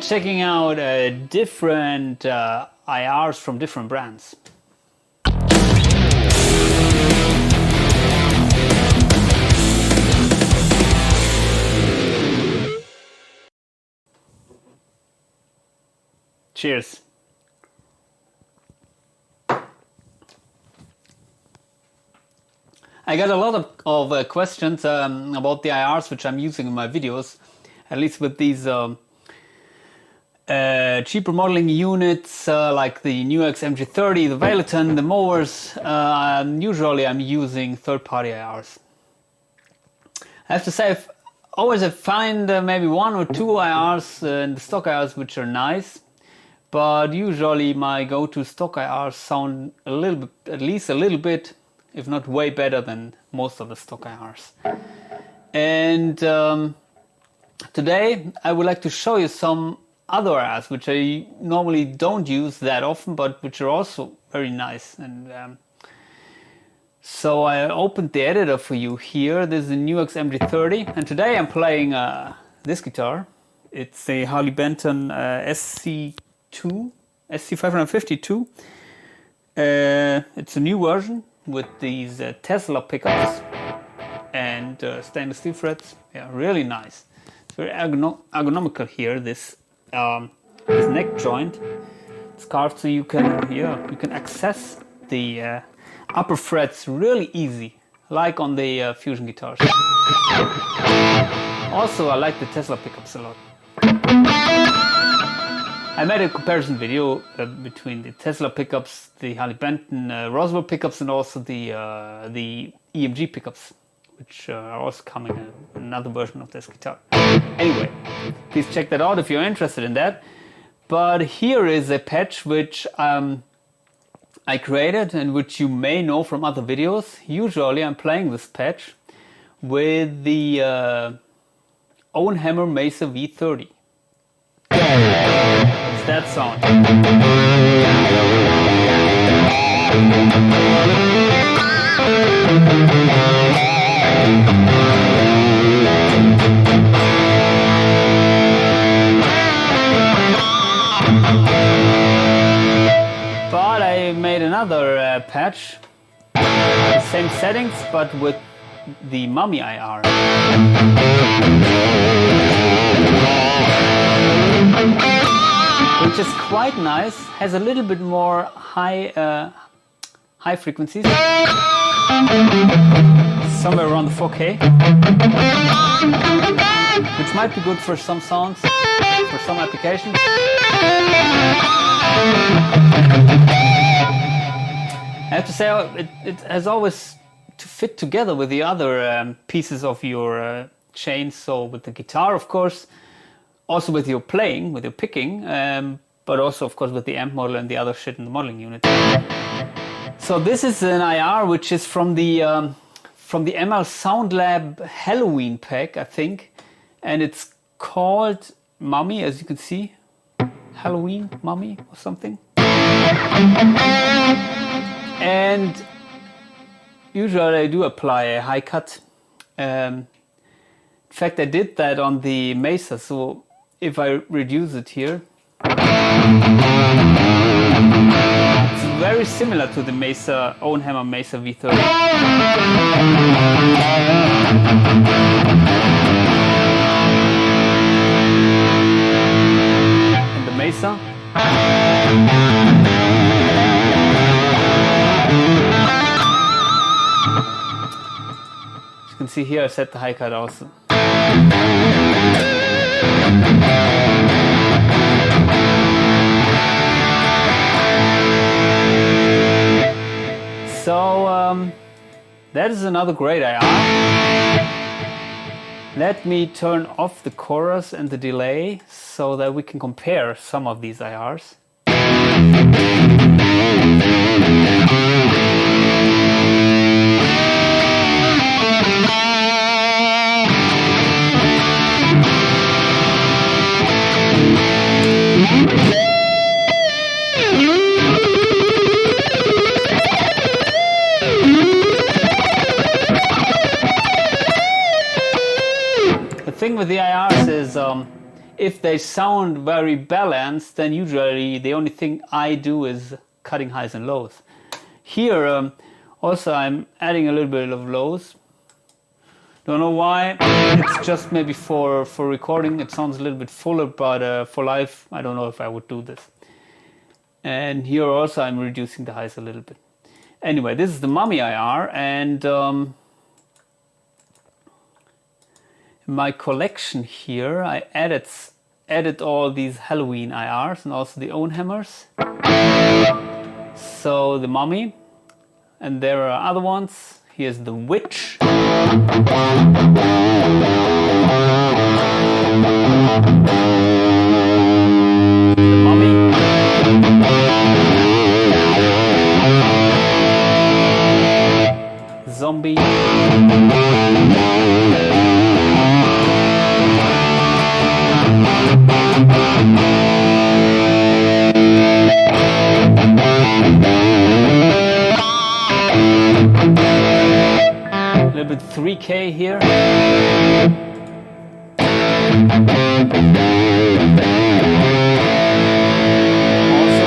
checking out different IRs from different brands. Cheers. I got a lot of questions about the IRs which I'm using in my videos, at least with these cheaper modeling units like the NUX MG30, the Benton, the mowers. Usually I'm using third-party IRs. I have to say, always I find maybe one or two IRs in the stock IRs which are nice. But usually my go-to stock IRs sound a little bit, at least a little bit, if not way better than most of the stock IRs. And today I would like to show you some other IRs which I normally don't use that often, but which are also very nice. And so I opened the editor for you here. This is a NUX MG30, and today I'm playing this guitar. It's a Harley Benton SC550 it's a new version with these Tesla pickups and stainless steel frets. Yeah, really nice. It's very ergonomical here. This neck joint. It's carved so you can access the upper frets really easy, like on the Fusion guitars. Also, I like the Tesla pickups a lot. I made a comparison video between the Tesla pickups, the Harley Benton Roswell pickups, and also the EMG pickups, which are also coming in another version of this guitar. Anyway, please check that out if you're interested in that. But here is a patch which I created and which you may know from other videos. Usually I'm playing this patch with the Ownhammer Mesa V30. It's that sound. But I made another patch, the same settings, but with the Mummy IR. Which is quite nice, has a little bit more high frequencies, somewhere around the 4K, which might be good for some sounds, for some applications. I have to say, it has always to fit together with the other pieces of your chain, so with the guitar, of course, also with your playing, with your picking, but also of course with the amp model and the other shit in the modeling unit. So this is an IR which is from the ML SoundLab Halloween pack, I think, and it's called Mummy, as you can see, Halloween Mummy or something. And usually I do apply a high cut. In fact, I did that on the Mesa, so if I reduce it here, it's very similar to the Mesa Ownhammer Mesa V30. And the Mesa. As you can see here, I set the high cut also. So that is another great IR. Let me turn off the chorus and the delay so that we can compare some of these IRs. The thing with the IRs is if they sound very balanced, then usually the only thing I do is cutting highs and lows. Here also I'm adding a little bit of lows. Don't know why. It's just maybe for recording it sounds a little bit fuller, but for live I don't know if I would do this. And here also I'm reducing the highs a little bit. Anyway, this is the Mummy IR, and in my collection here I added all these Halloween IRs and also the Ownhammers. So the Mummy, and there are other ones. Here's the Witch. The Mummy. Zombie. A little bit 3K here. Also.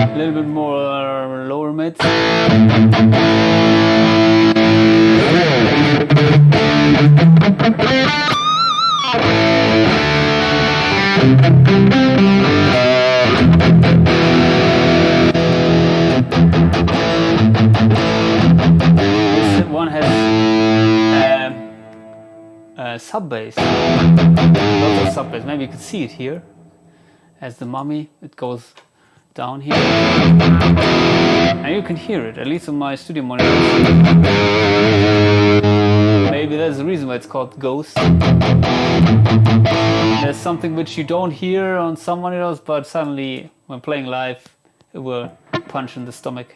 A little bit more lower mids. This one has sub bass, lots of sub bass. Maybe you can see it here as the Mummy. It goes down here, and you can hear it, at least on my studio monitor. Maybe that's the reason why it's called Ghost. There's something which you don't hear on some monitors, but suddenly when playing live it will punch in the stomach.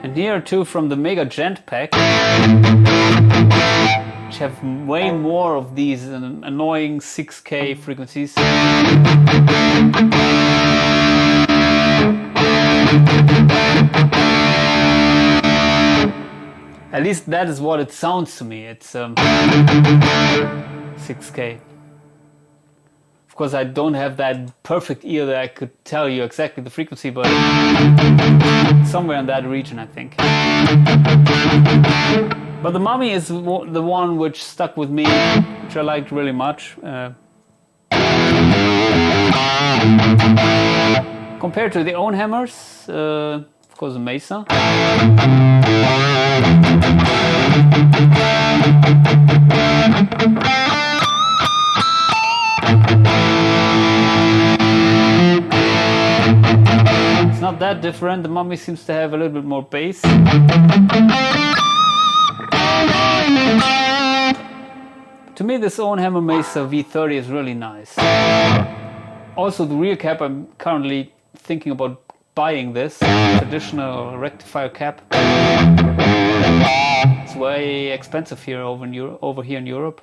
And here too from the Mega Gent pack, which have way more of these annoying 6K frequencies. At least that is what it sounds to me. It's 6K. Of course, I don't have that perfect ear that I could tell you exactly the frequency, but somewhere in that region, I think. But the Mummy is the one which stuck with me, which I liked really much. Compared to the Ownhammers, of course, the Mesa. It's not that different. The Mummy seems to have a little bit more bass. To me, this Ownhammer Mesa V30 is really nice. Also, the rear cap, I'm currently thinking about buying this traditional rectifier cap. It's way expensive here over here in Europe.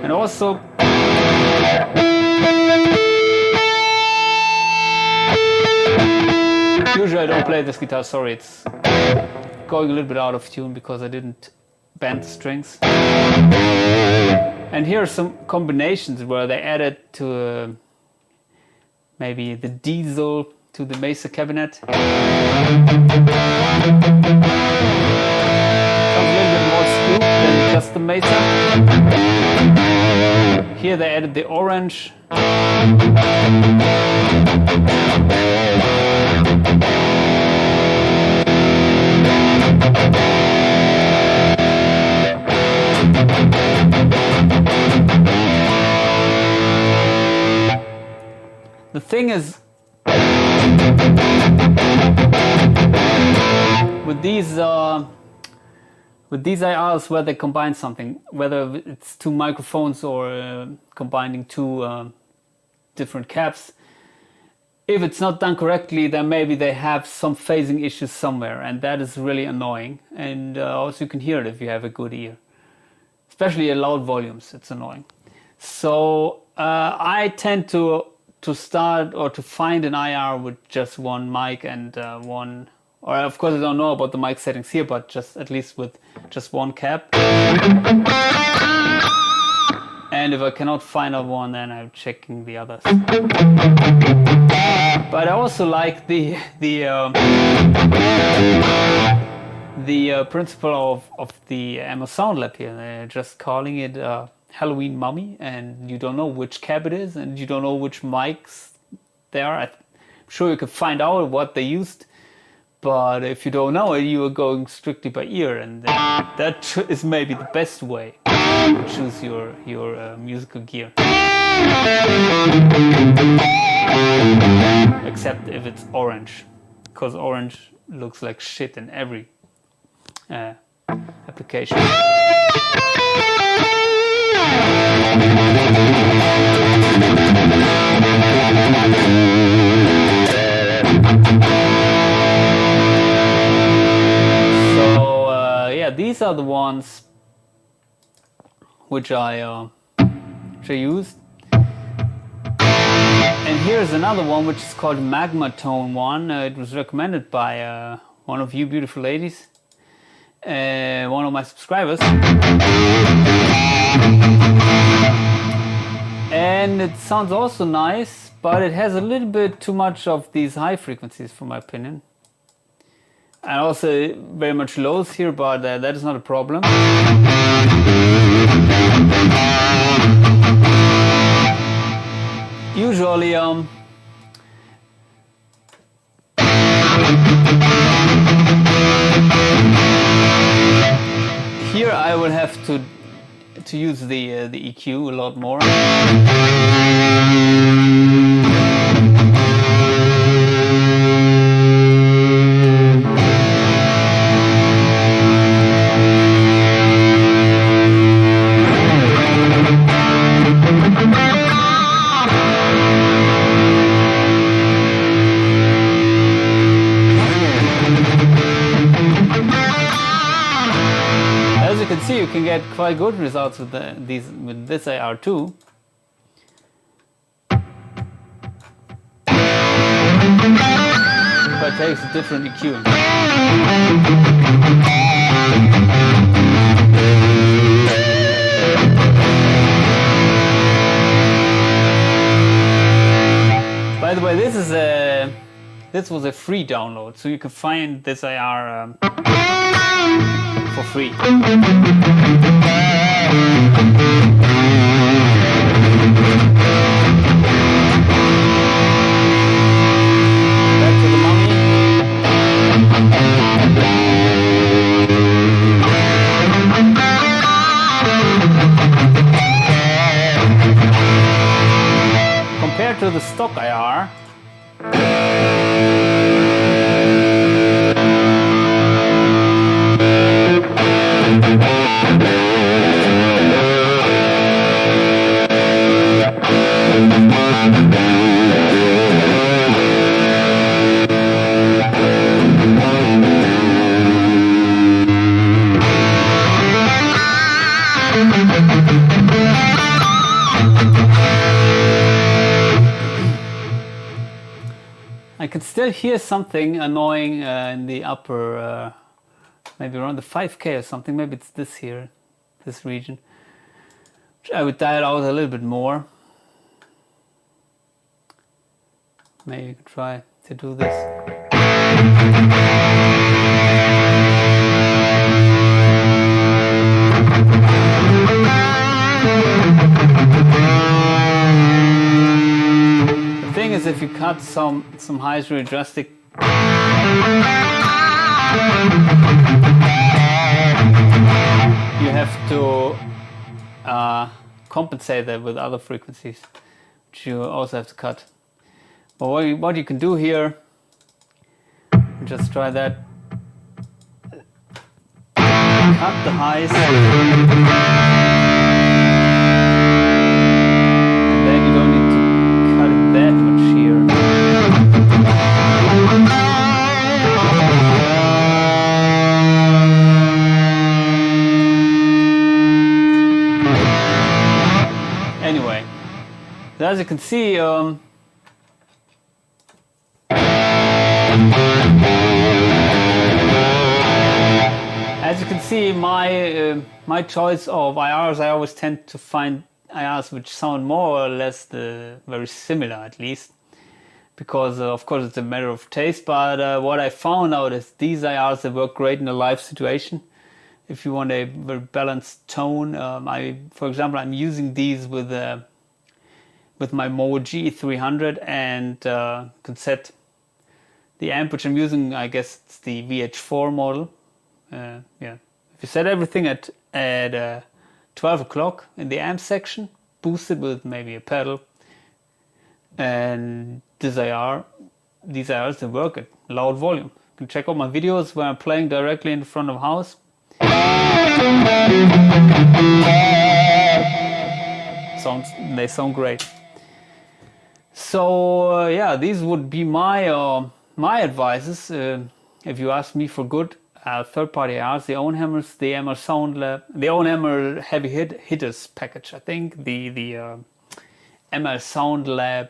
And also usually I don't play this guitar, sorry, it's going a little bit out of tune because I didn't bend the strings. And here are some combinations where they added to maybe the diesel to the Mesa cabinet. Sounds a little bit more scoop than just the Mesa. Here they added the orange. The thing is, with these IRs where they combine something, whether it's two microphones or combining two different caps, if it's not done correctly, then maybe they have some phasing issues somewhere, and that is really annoying. And also you can hear it if you have a good ear, especially at loud volumes. It's annoying. So I tend to start or to find an IR with just one mic and one, or of course I don't know about the mic settings here, but just at least with just one cap. And if I cannot find out one, then I'm checking the others. But I also like the principle of the SoundLab here. They're just calling it Halloween Mummy, and you don't know which cap it is, and you don't know which mics they are. I'm sure you can find out what they used, but if you don't know it, you are going strictly by ear, and that is maybe the best way to choose your musical gear. Except if it's orange, because orange looks like shit in every application. So yeah, these are the ones which I used. And here's another one which is called Magma Tone 1. It was recommended by one of you beautiful ladies, one of my subscribers. And it sounds also nice, but it has a little bit too much of these high frequencies, for my opinion. And also very much lows here, but that is not a problem. Usually, here I will have to use the EQ a lot more. As you can see, you can get quite good results with this AR too. But it takes a different EQ. By the way, this was a free download, so you can find this AR for free. Back to the mummy. Compared to the stock IR, I can still hear something annoying in the upper, maybe around the 5K or something. Maybe it's this here, this region. I would dial out a little bit more. Maybe you could try to do this. The thing is, if you cut some highs really drastic, you have to compensate that with other frequencies, which you also have to cut. But what you can do here, just try that. Cut the highs. Then you don't need to cut it that much here. as you can see, my choice of IRs, I always tend to find IRs which sound more or less very similar, at least, because of course it's a matter of taste. But what I found out is these IRs, they work great in a live situation. If you want a very balanced tone, for example, I'm using these with my MG30 and can set the amp which I'm using. I guess it's the VH4 model. Yeah, if you set everything at 12 o'clock in the amp section, boosted with maybe a pedal, and these IRs, they work at loud volume. You can check out my videos where I'm playing directly in front of house. They sound great. So yeah, these would be my advices if you ask me for good third-party IRs: the Ownhammers, the SoundLab, the Ownhammer Heavy Hitters package, I think, the ML SoundLab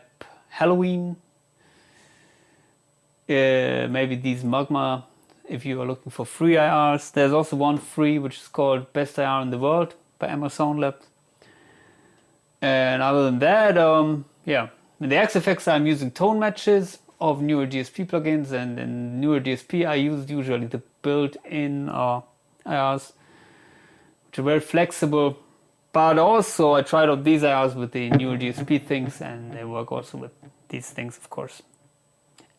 Halloween, maybe these Magma. If you are looking for free IRs, there's also one free which is called Best IR in the World by ML SoundLab. And other than that, yeah, in the XFX I'm using tone matches of newer DSP plugins, and in newer DSP I use usually the built-in IRs, which are very flexible. But also I tried out these IRs with the newer DSP things, and they work also with these things, of course.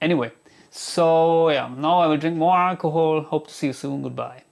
Anyway, so yeah, now I will drink more alcohol. Hope to see you soon. Goodbye.